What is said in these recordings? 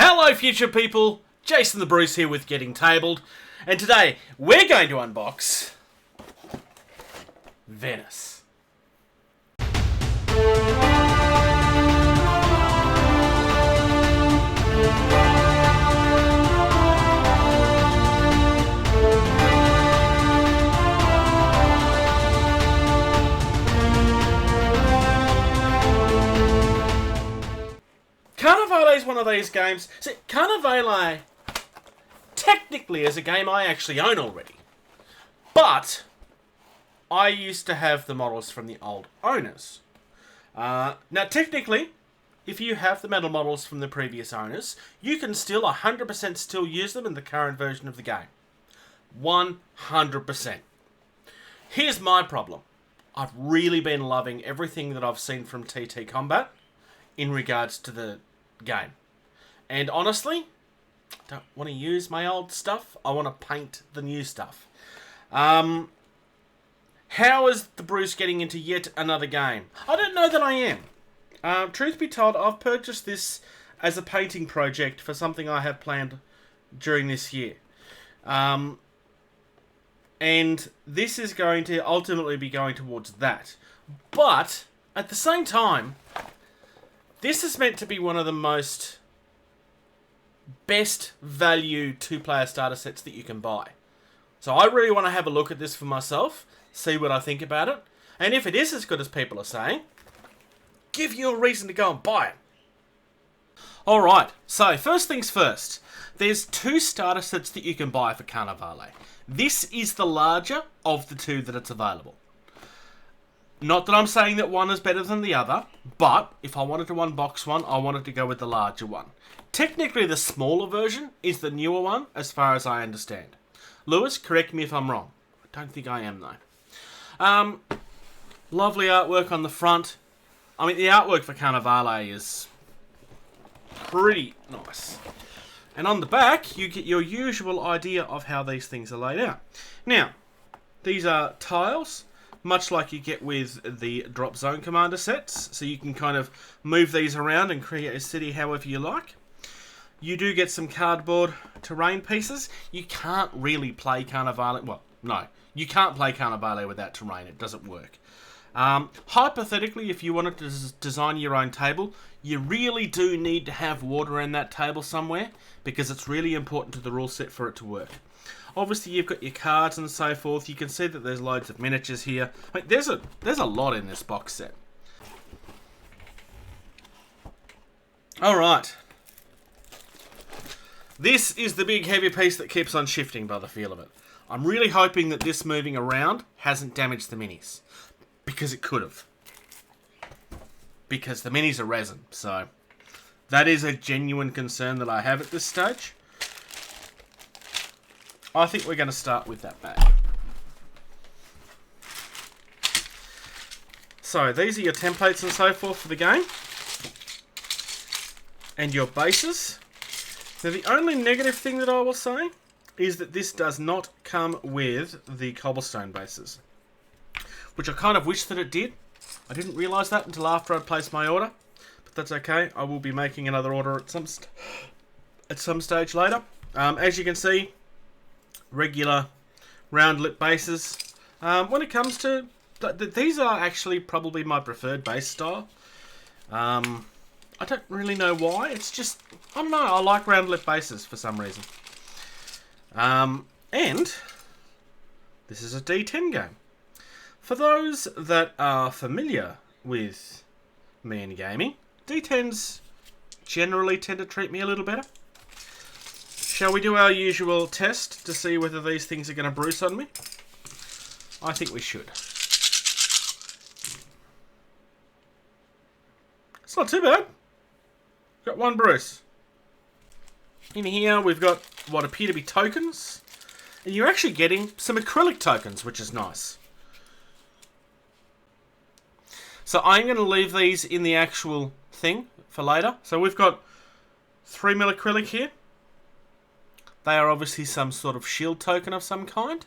Hello future people, Jason the Bruce here with Getting Tabled, and today we're going to unbox Venice. Carnevale is one of these games. See, Carnevale technically is a game I actually own already. But I used to have the models from the old owners. Now, technically, if you have the metal models from the previous owners, you can still 100% still use them in the current version of the game. 100%. Here's my problem. I've really been loving everything that I've seen from TT Combat in regards to the game. And honestly, I don't want to use my old stuff. I want to paint the new stuff. How is the Bruce getting into yet another game? I don't know that I am. Truth be told, I've purchased this as a painting project for something I have planned during this year. And this is going to ultimately be going towards that. But, at the same time, this is meant to be one of the most best value two-player starter sets that you can buy. So I really want to have a look at this for myself, see what I think about it, and if it is as good as people are saying, give you a reason to go and buy it. Alright, so first things first, there's two starter sets that you can buy for Carnevale. This is the larger of the two that it's available. Not that I'm saying that one is better than the other, but if I wanted to unbox one, I wanted to go with the larger one. Technically, the smaller version is the newer one, as far as I understand. Lewis, correct me if I'm wrong. I don't think I am, though. Lovely artwork on the front. I mean, the artwork for Carnevale is pretty nice. And on the back, you get your usual idea of how these things are laid out. Now, these are tiles, much like you get with the Drop Zone Commander sets, so you can kind of move these around and create a city however you like. You do get some cardboard terrain pieces. You can't really play Carnevale, well, no, you can't play Carnevale without terrain, it doesn't work. Hypothetically, if you wanted to design your own table, you really do need to have water in that table somewhere, because it's really important to the rule set for it to work. Obviously, you've got your cards and so forth. You can see that there's loads of miniatures here. I mean, there's a lot in this box set. Alright. This is the big heavy piece that keeps on shifting by the feel of it. I'm really hoping that this moving around hasn't damaged the minis. Because it could have. Because the minis are resin, so that is a genuine concern that I have at this stage. I think we're going to start with that bag. So, these are your templates and so forth for the game. And your bases. Now, the only negative thing that I will say is that this does not come with the cobblestone bases. Which I kind of wish that it did. I didn't realise that until after I'd placed my order. But that's okay. I will be making another order at some stage later. As you can see, regular round lip bases. When it comes to these are actually probably my preferred base style. I don't really know why. It's just, I don't know, I like round lip bases for some reason. And this is a D10 game. For those that are familiar with me and gaming, D10s generally tend to treat me a little better. Shall we do our usual test to see whether these things are going to Bruce on me? I think we should. It's not too bad. Got one Bruce. In here we've got what appear to be tokens. And you're actually getting some acrylic tokens, which is nice. So I'm going to leave these in the actual thing for later. So we've got 3mm acrylic here. They are obviously some sort of shield token of some kind.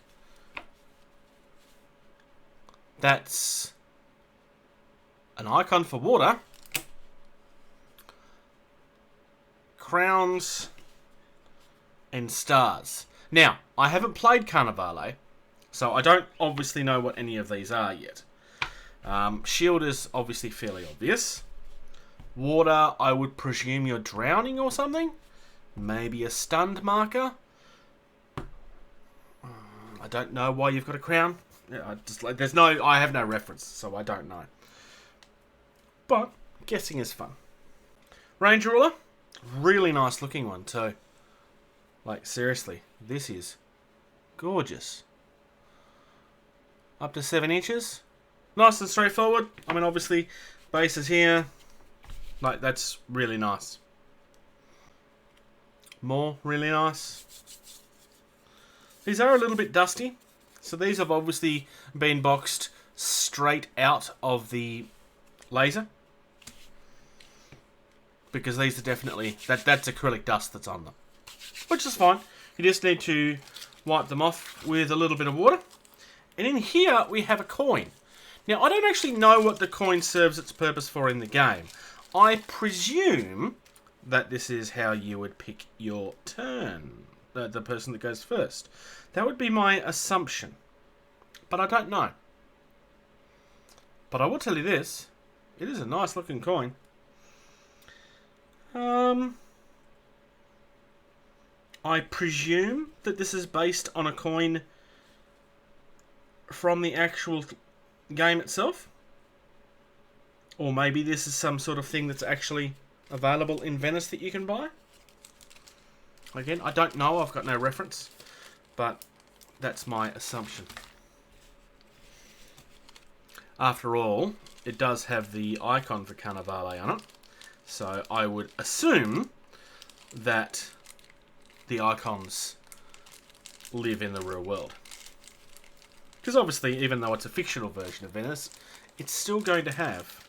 That's an icon for water. crowns and stars. Now, I haven't played Carnevale, so I don't obviously know what any of these are yet. Shield is obviously fairly obvious. Water, I would presume you're drowning or something. Maybe a stunned marker. I don't know why you've got a crown. Yeah, I have no reference, so I don't know. But guessing is fun. Range ruler, really nice looking one too. Like seriously, this is gorgeous. Up to 7 inches. Nice and straightforward. I mean, obviously, base is here. Like, that's really nice. More really nice. These are a little bit dusty. So these have obviously been boxed straight out of the laser. Because these are definitely... That's acrylic dust that's on them. Which is fine. You just need to wipe them off with a little bit of water. And in here we have a coin. Now, I don't actually know what the coin serves its purpose for in the game. I presume that this is how you would pick your turn. The person that goes first. That would be my assumption. But I don't know. But I will tell you this. It is a nice looking coin. I presume that this is based on a coin from the actual game itself. Or maybe this is some sort of thing that's actually available in Venice that you can buy. Again, I don't know. I've got no reference. But that's my assumption. After all, it does have the icon for Carnevale on it. So I would assume that the icons live in the real world. Because obviously, even though it's a fictional version of Venice, it's still going to have...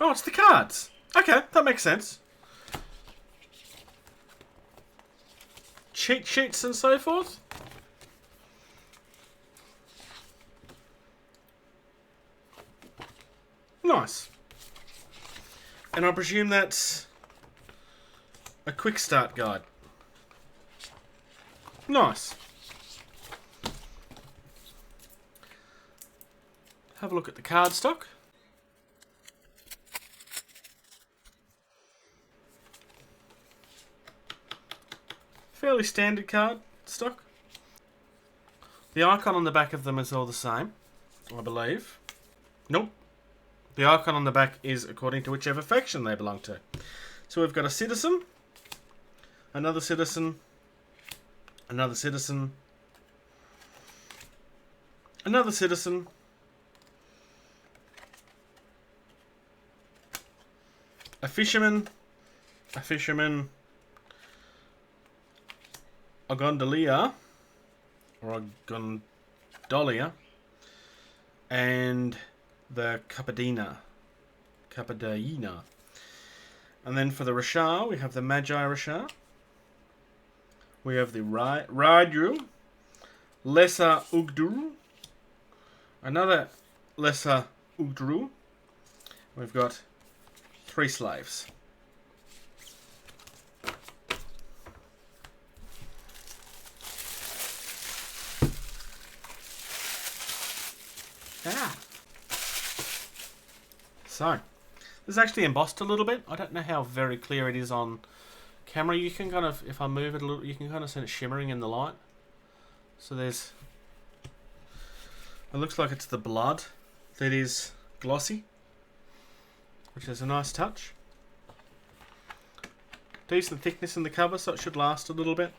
Oh, it's the cards. Okay, that makes sense. Cheat sheets and so forth. Nice. And I presume that's a quick start guide. Nice. Have a look at the card stock. Fairly standard card stock. The icon on the back of them is all the same, I believe. Nope. The icon on the back is according to whichever faction they belong to. So we've got a citizen, another citizen, another citizen, another citizen, a fisherman, a gondolier, or a gondolia, and the Cappadina. And then for the Rashar, we have the Magi Rashar. We have the Raju, Lesser Ugdru, another Lesser Ugdru. We've got 3 slaves. So, this is actually embossed a little bit. I don't know how very clear it is on camera. You can kind of, if I move it a little, you can kind of see it shimmering in the light. So there's, it looks like it's the blood that is glossy, which is a nice touch. Decent thickness in the cover, so it should last a little bit.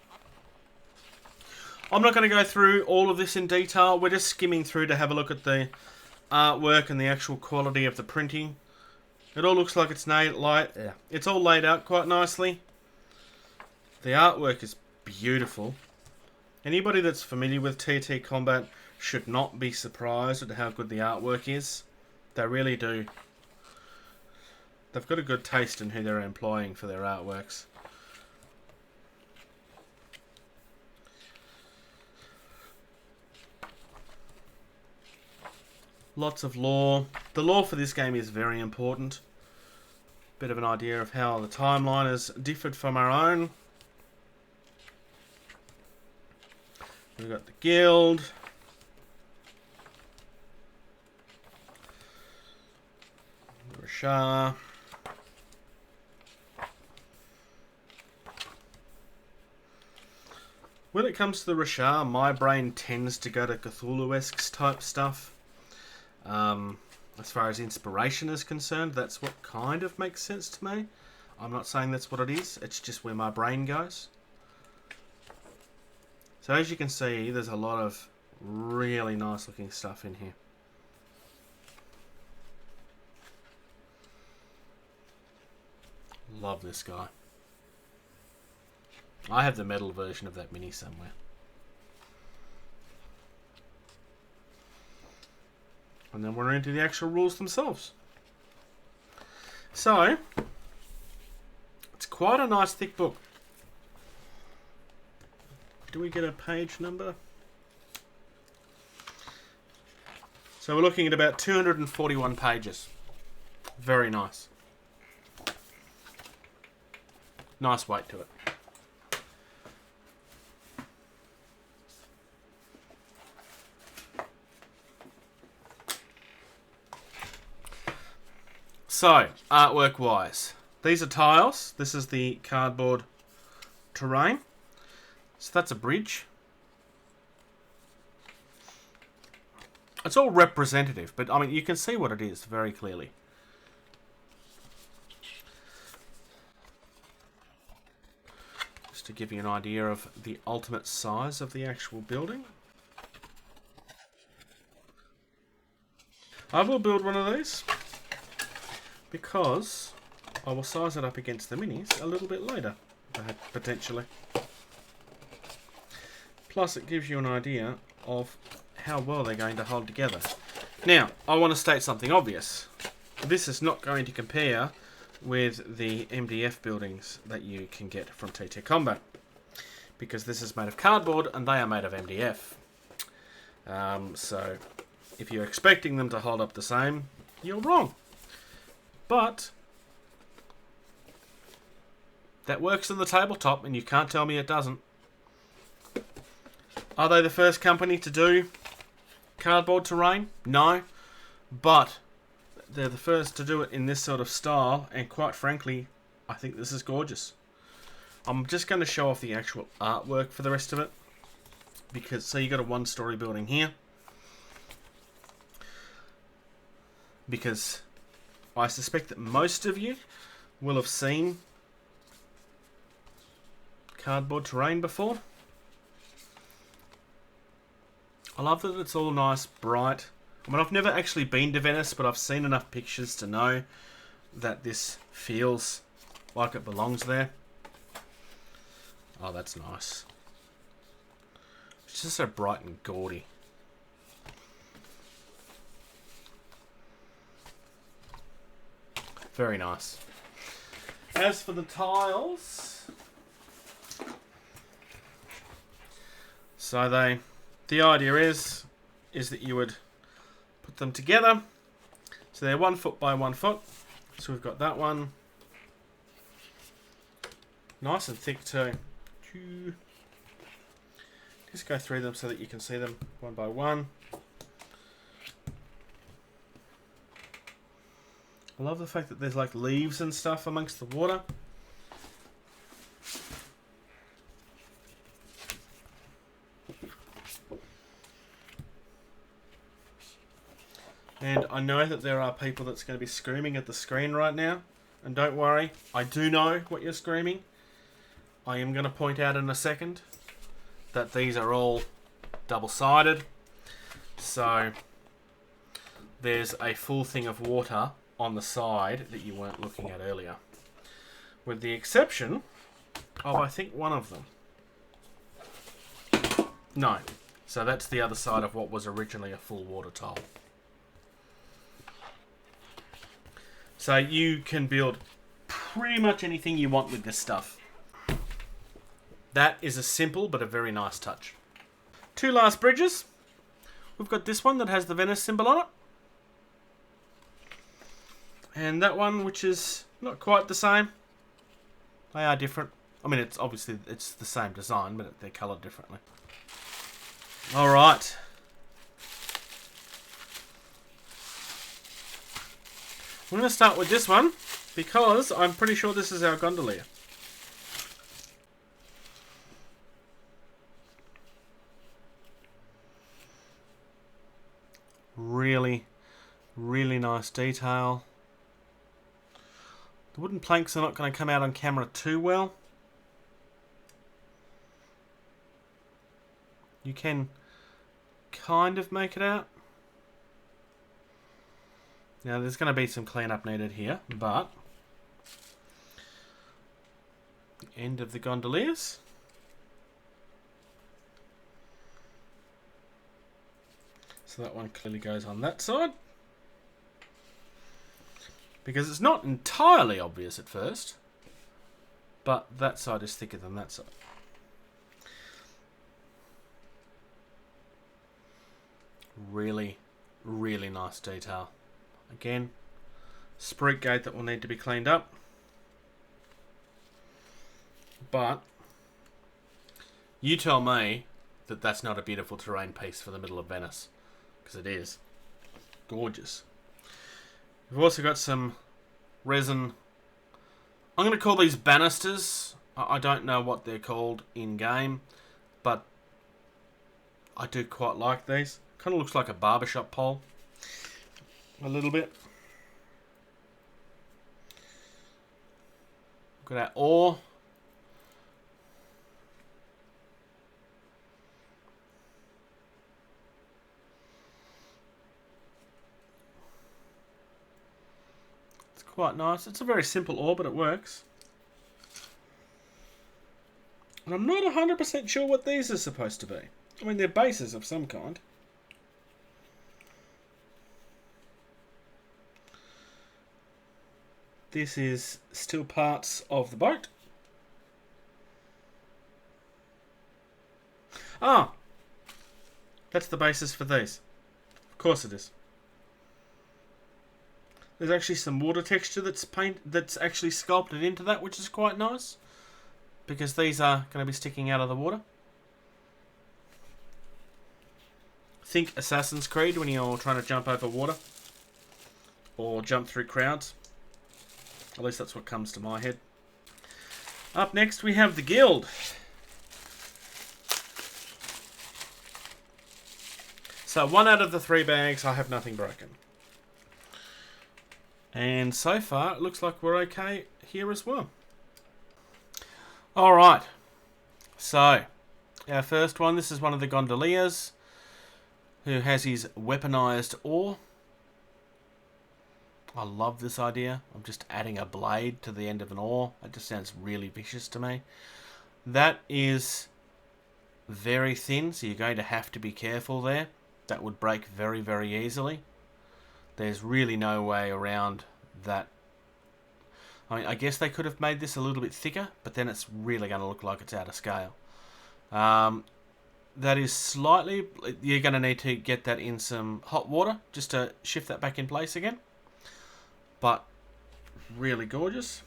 I'm not going to go through all of this in detail. We're just skimming through to have a look at the artwork and the actual quality of the printing. It all looks like it's it's all laid out quite nicely. The artwork is beautiful. Anybody that's familiar with TT Combat should not be surprised at how good the artwork is. They really do. They've got a good taste in who they're employing for their artworks. Lots of lore. The lore for this game is very important. Bit of an idea of how the timeline has differed from our own. We've got the guild. The Rashar. When it comes to the Rashar, my brain tends to go to Cthulhu-esque type stuff. As far as inspiration is concerned, that's what kind of makes sense to me. I'm not saying that's what it is, it's just where my brain goes. So as you can see, there's a lot of really nice looking stuff in here. Love this guy. I have the metal version of that mini somewhere. And then we're into the actual rules themselves. So, it's quite a nice thick book. Do we get a page number? So we're looking at about 241 pages. Very nice. Nice weight to it. So, artwork wise, these are tiles. This is the cardboard terrain. So that's a bridge. It's all representative, but I mean, you can see what it is very clearly. Just to give you an idea of the ultimate size of the actual building. I will build one of these, because I will size it up against the minis a little bit later, potentially. Plus it gives you an idea of how well they're going to hold together. Now, I want to state something obvious. This is not going to compare with the MDF buildings that you can get from TT Combat, because this is made of cardboard and they are made of MDF. So if you're expecting them to hold up the same, you're wrong. But that works on the tabletop, and you can't tell me it doesn't. Are they the first company to do cardboard terrain? No. But they're the first to do it in this sort of style, and quite frankly, I think this is gorgeous. I'm just going to show off the actual artwork for the rest of it. Because, so you got a one-story building here. Because I suspect that most of you will have seen cardboard terrain before. I love that it's all nice, bright. I mean, I've never actually been to Venice, but I've seen enough pictures to know that this feels like it belongs there. Oh, that's nice. It's just so bright and gaudy. Very nice. As for the tiles, so the idea is that you would put them together. So they're 1 foot by 1 foot. So we've got that one. Nice and thick too. Just go through them so that you can see them one by one. I love the fact that there's like leaves and stuff amongst the water. And I know that there are people that's going to be screaming at the screen right now. And don't worry, I do know what you're screaming. I am going to point out in a second that these are all double-sided. So there's a full thing of water on the side that you weren't looking at earlier. With the exception of, I think, one of them. No. So that's the other side of what was originally a full water tile. So you can build pretty much anything you want with this stuff. That is a simple but a very nice touch. Two last bridges. We've got this one that has the Venice symbol on it. And that one, which is not quite the same. They are different. I mean, it's obviously it's the same design, but they're coloured differently. All right. I'm going to start with this one because I'm pretty sure this is our gondolier. Really, really nice detail. The wooden planks are not going to come out on camera too well. You can kind of make it out. Now there's going to be some cleanup needed here, but the end of the gondoliers. So that one clearly goes on that side. Because it's not entirely obvious at first, but that side is thicker than that side. Really, really nice detail. Again, spruik gate that will need to be cleaned up. But you tell me that that's not a beautiful terrain piece for the middle of Venice. Because it is. Gorgeous. We've also got some resin. I'm going to call these banisters. I don't know what they're called in-game, but I do quite like these. Kind of looks like a barbershop pole. A little bit. Got our ore. It's quite nice. It's a very simple ore, but it works. And I'm not 100% sure what these are supposed to be. I mean, they're bases of some kind. This is still parts of the boat. Ah! That's the basis for these. Of course it is. There's actually some water texture that's actually sculpted into that, which is quite nice. Because these are going to be sticking out of the water. Think Assassin's Creed when you're trying to jump over water. Or jump through crowds. At least that's what comes to my head. Up next we have the guild. So 1 out of the 3 bags, I have nothing broken. And so far, it looks like we're okay here as well. Alright. So, our first one, this is one of the gondoliers who has his weaponized ore. I love this idea of just adding a blade to the end of an ore. It just sounds really vicious to me. That is very thin, so you're going to have to be careful there. That would break very, very easily. There's really no way around that. I mean, I guess they could have made this a little bit thicker, but then it's really going to look like it's out of scale. That is slightly... You're going to need to get that in some hot water just to shift that back in place again. But really gorgeous.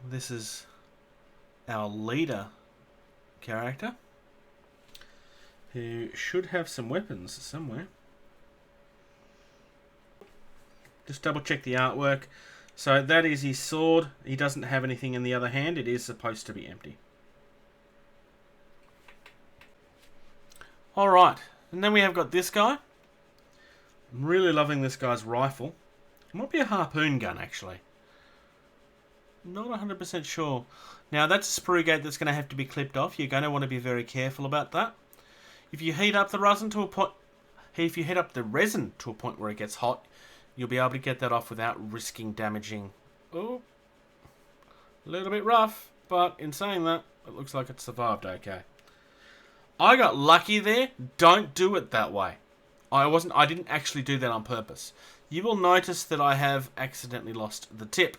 This is our leader character, who should have some weapons somewhere. Just double check the artwork. So that is his sword. He doesn't have anything in the other hand. It is supposed to be empty. Alright, and then we have got this guy. I'm really loving this guy's rifle. It might be a harpoon gun, actually. Not 100% sure. Now, that's a sprue gate that's going to have to be clipped off. You're going to want to be very careful about that. If you heat up the resin to a point... If you heat up the resin to a point where it gets hot, you'll be able to get that off without risking damaging... Oh, a little bit rough, but in saying that, it looks like it survived okay. I got lucky there. Don't do it that way. I didn't actually do that on purpose. You will notice that I have accidentally lost the tip,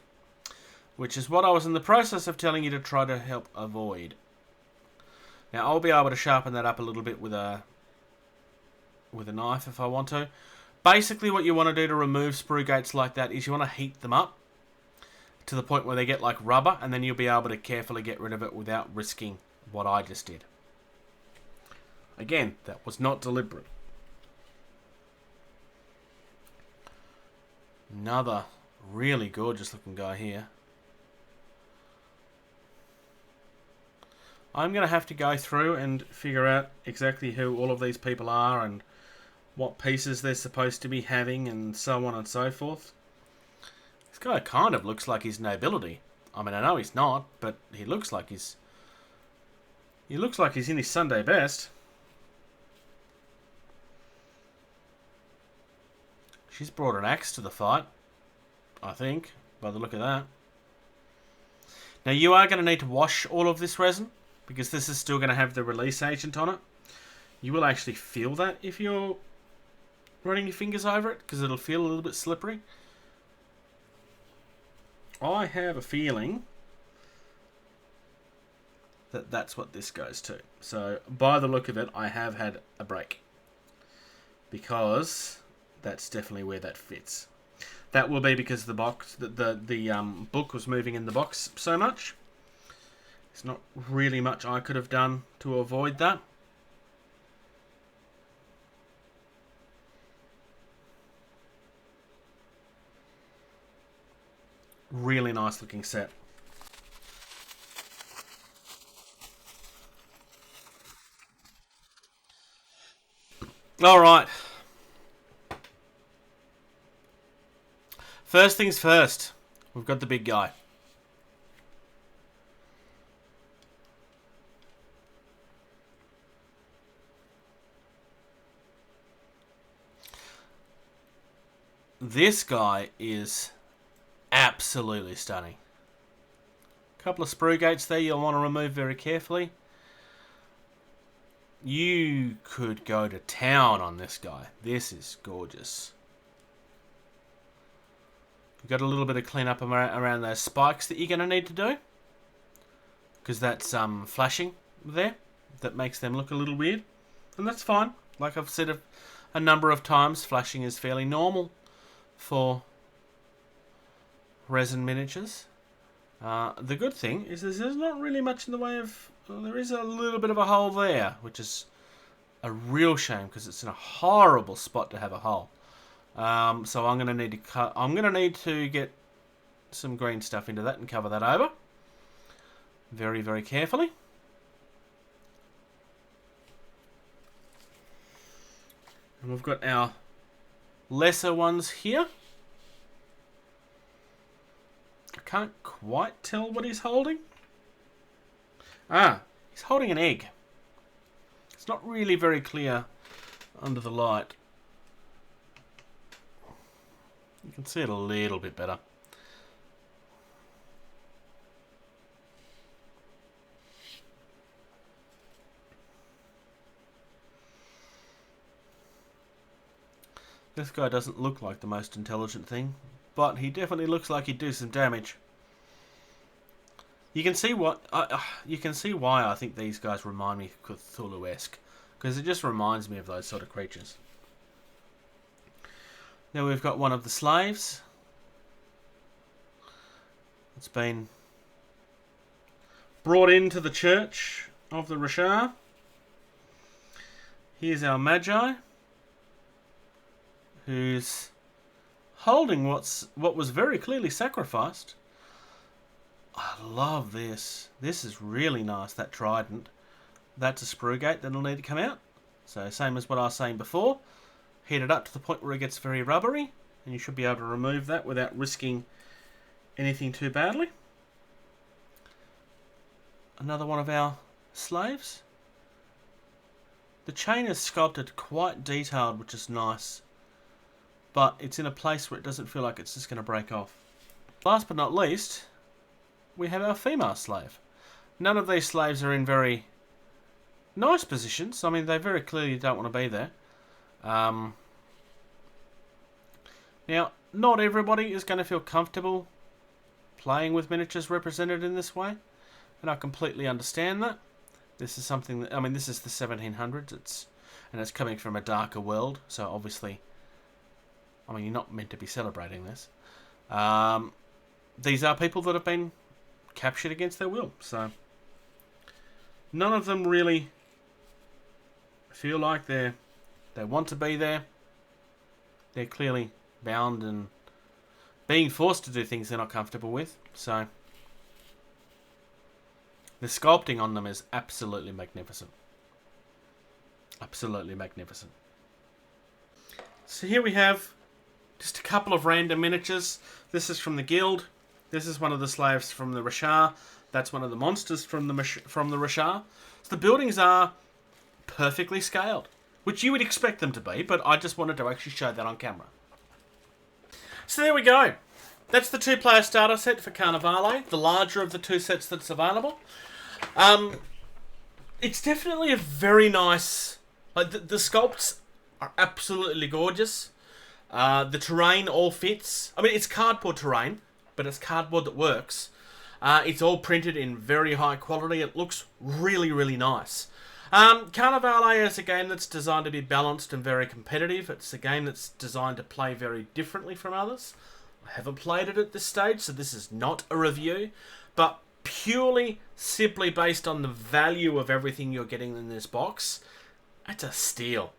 which is what I was in the process of telling you to try to help avoid. Now I'll be able to sharpen that up a little bit with a knife if I want to. Basically what you want to do to remove sprue gates like that is you want to heat them up to the point where they get like rubber, and then you'll be able to carefully get rid of it without risking what I just did. Again, that was not deliberate. Another really gorgeous looking guy here. I'm going to have to go through and figure out exactly who all of these people are and what pieces they're supposed to be having and so on and so forth. This guy kind of looks like he's nobility. I mean, I know he's not, but he looks like he's in his Sunday best. She's brought an axe to the fight, I think, by the look of that. Now you are going to need to wash all of this resin, because this is still going to have the release agent on it. You will actually feel that if you're running your fingers over it, because it'll feel a little bit slippery. I have a feeling that that's what this goes to. So by the look of it, I have had a break, because that's definitely where that fits. That will be because the box, the book was moving in the box so much. There's not really much I could have done to avoid that. Really nice looking set. All right. First things first. We've got the big guy. This guy is absolutely stunning. A couple of sprue gates there you'll want to remove very carefully. You could go to town on this guy. This is gorgeous. You've got a little bit of cleanup around those spikes that you're going to need to do, because that's flashing there. That makes them look a little weird, and that's fine. Like I've said a number of times, flashing is fairly normal for resin miniatures. The good thing is there's not really much in the way of... Well, there is a little bit of a hole there, which is a real shame because it's in a horrible spot to have a hole. So I'm going to need to cut. I'm going to need to get some green stuff into that and cover that over very, very carefully. And we've got our lesser ones here. I can't quite tell what he's holding. Ah, he's holding an egg. It's not really very clear under the light. You can see it a little bit better. This guy doesn't look like the most intelligent thing, but he definitely looks like he'd do some damage. You can see what you can see why I think these guys remind me of Cthulhu-esque, because it just reminds me of those sort of creatures. Now we've got one of the slaves. It's been brought into the church of the Rashar. Here's our Magi, who's holding what was very clearly sacrificed. I love this. This is really nice, that trident. That's a sprue gate that'll need to come out. So same as what I was saying before. Heat it up to the point where it gets very rubbery, and you should be able to remove that without risking anything too badly. Another one of our slaves. The chain is sculpted quite detailed, which is nice, but it's in a place where it doesn't feel like it's just going to break off. Last but not least, we have our female slave. None of these slaves are in very nice positions. I mean, they very clearly don't want to be there. Now, not everybody is going to feel comfortable playing with miniatures represented in this way, and I completely understand that. This is something that, I mean, this is the 1700s. It's coming from a darker world, so obviously, I mean, you're not meant to be celebrating this. These are people that have been captured against their will, so none of them really feel like they want to be there. They're clearly bound and being forced to do things they're not comfortable with, so the sculpting on them is absolutely magnificent. Absolutely magnificent. So here we have just a couple of random miniatures. This is from the guild. This is one of the slaves from the Rashar. That's one of the monsters from the Rashar. So the buildings are perfectly scaled, which you would expect them to be, but I just wanted to actually show that on camera. So there we go. That's the 2-player starter set for Carnevale, the larger of the 2 sets that's available. It's definitely a very nice... Like the sculpts are absolutely gorgeous. The terrain all fits. I mean, it's cardboard terrain, but it's cardboard that works. It's all printed in very high quality. It looks really, really nice. Carnevale is a game that's designed to be balanced and very competitive. It's a game that's designed to play very differently from others. I haven't played it at this stage, so this is not a review. But purely, simply based on the value of everything you're getting in this box, it's a steal.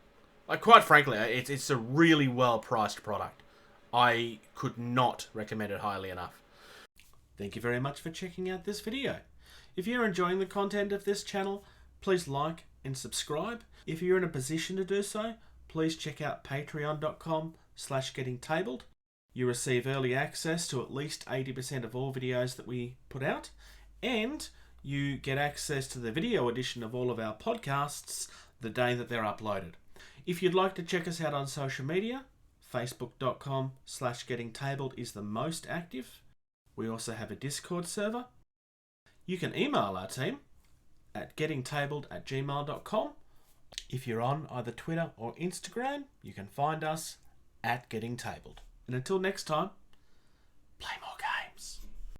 Like, quite frankly, it's a really well-priced product. I could not recommend it highly enough. Thank you very much for checking out this video. If you're enjoying the content of this channel, please like and subscribe. If you're in a position to do so, please check out patreon.com/gettingtabled. You receive early access to at least 80% of all videos that we put out, and you get access to the video edition of all of our podcasts the day that they're uploaded. If you'd like to check us out on social media, facebook.com/gettingtabled is the most active. We also have a Discord server. You can email our team at gettingtabled@gmail.com. If you're on either Twitter or Instagram, you can find us at gettingtabled. And until next time, play more.